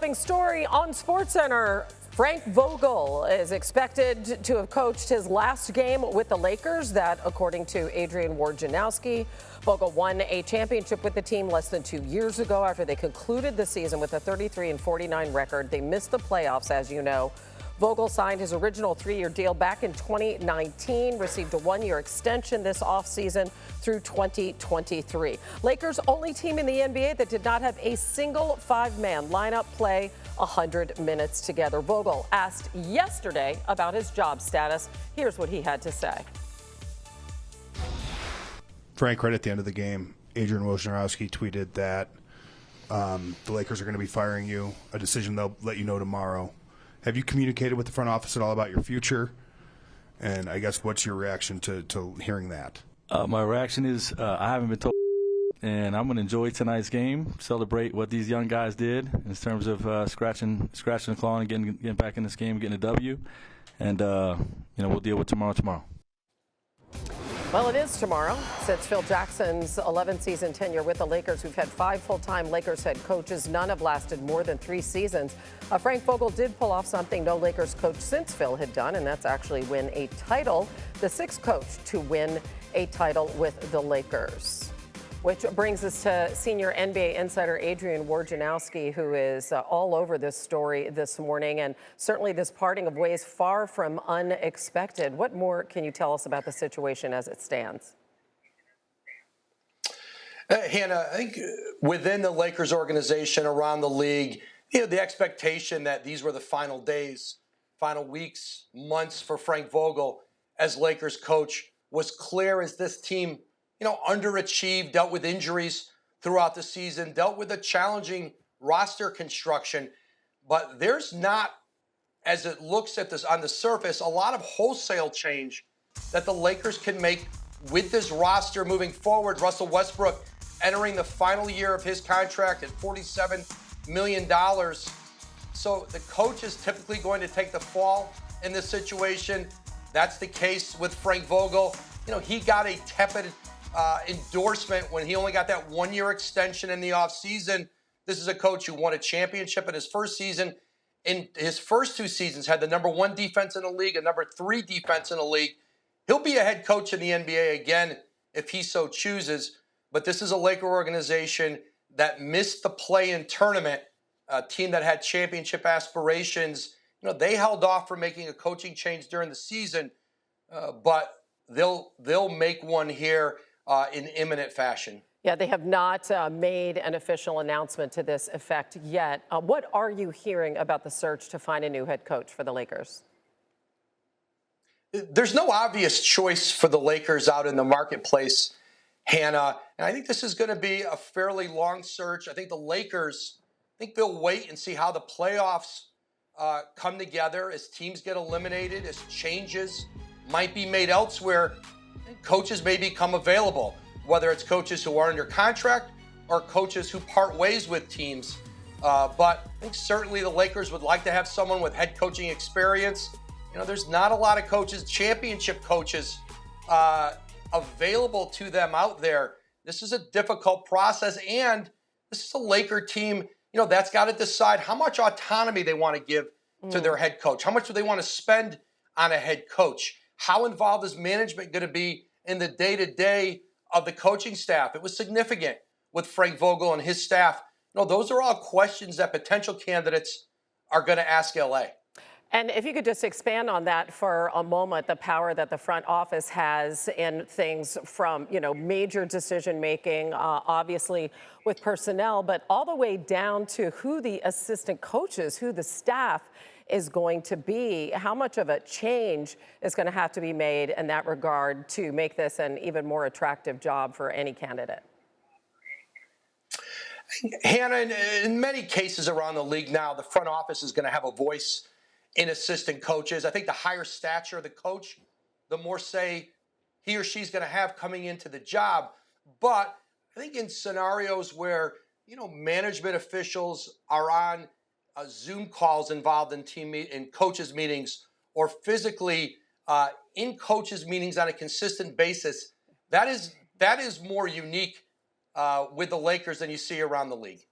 ongoing story on SportsCenter. Frank Vogel is expected to have coached his last game with the Lakers. That, according to Adrian Wojnarowski. Vogel won a championship with the team less than 2 years ago after they concluded the season with a 33-49 record. They missed the playoffs, as you know. Vogel signed his original 3-year deal back in 2019, received a 1-year extension this offseason through 2023. Lakers only team in the NBA that did not have a single five-man lineup play 100 minutes together. Vogel asked yesterday about his job status. Here's what he had to say. Frank, right at the end of the game, Adrian Wojnarowski tweeted that the Lakers are going to be firing you, a decision they'll let you know tomorrow. Have you communicated with the front office at all about your future? And I guess what's your reaction to hearing that? My reaction is I haven't been told, and I'm going to enjoy tonight's game, celebrate what these young guys did in terms of scratching the claw and getting back in this game, getting a W. And, we'll deal with tomorrow. Well, it is tomorrow. Since Phil Jackson's 11-season tenure with the Lakers, we've had 5 full-time Lakers head coaches. None have lasted more than 3 seasons. Frank Vogel did pull off something no Lakers coach since Phil had done, and that's actually win a title, the 6th coach to win a title with the Lakers. Which brings us to senior NBA insider Adrian Wojnarowski, who is all over this story this morning, and certainly this parting of ways far from unexpected. What more can you tell us about the situation as it stands? Hannah, I think within the Lakers organization, around the league, the expectation that these were the final days, final weeks, months for Frank Vogel as Lakers coach was clear as this team underachieved, dealt with injuries throughout the season, dealt with a challenging roster construction. But there's not, as it looks at this on the surface, a lot of wholesale change that the Lakers can make with this roster moving forward. Russell Westbrook entering the final year of his contract at $47 million. So the coach is typically going to take the fall in this situation. That's the case with Frank Vogel. He got a tepid endorsement when he only got that 1-year extension in the offseason. This is a coach who won a championship in his first season. In his first 2 seasons, had the number 1 defense in the league, a number 3 defense in the league. He'll be a head coach in the NBA again if he so chooses. But this is a Laker organization that missed the play-in tournament, a team that had championship aspirations. They held off from making a coaching change during the season, but they'll make one here in imminent fashion. Yeah, they have not made an official announcement to this effect yet. What are you hearing about the search to find a new head coach for the Lakers? There's no obvious choice for the Lakers out in the marketplace, Hannah. And I think this is going to be a fairly long search. I think the Lakers, they'll wait and see how the playoffs come together as teams get eliminated, as changes might be made elsewhere. Coaches may become available, whether it's coaches who are under contract or coaches who part ways with teams. But I think certainly the Lakers would like to have someone with head coaching experience. There's not a lot of coaches, championship coaches, available to them out there. This is a difficult process, and this is a Laker team, that's got to decide how much autonomy they want to give to their head coach. How much do they want to spend on a head coach? How involved is management going to be in the day-to-day of the coaching staff? It was significant with Frank Vogel and his staff. Those are all questions that potential candidates are going to ask LA. And if you could just expand on that for a moment, the power that the front office has in things from, major decision-making, obviously with personnel, but all the way down to who the assistant coaches, who the staff is going to be. How much of a change is going to have to be made in that regard to make this an even more attractive job for any candidate? Hannah, in many cases around the league now, the front office is going to have a voice in assistant coaches. I think the higher stature of the coach, the more say he or she's going to have coming into the job. But I think in scenarios where, management officials are on Zoom calls involved in in coaches meetings, or physically in coaches meetings on a consistent basis, that is more unique with the Lakers than you see around the league.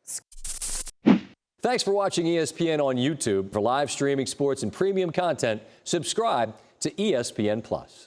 Thanks for watching ESPN on YouTube. For live streaming sports and premium content, subscribe to ESPN+.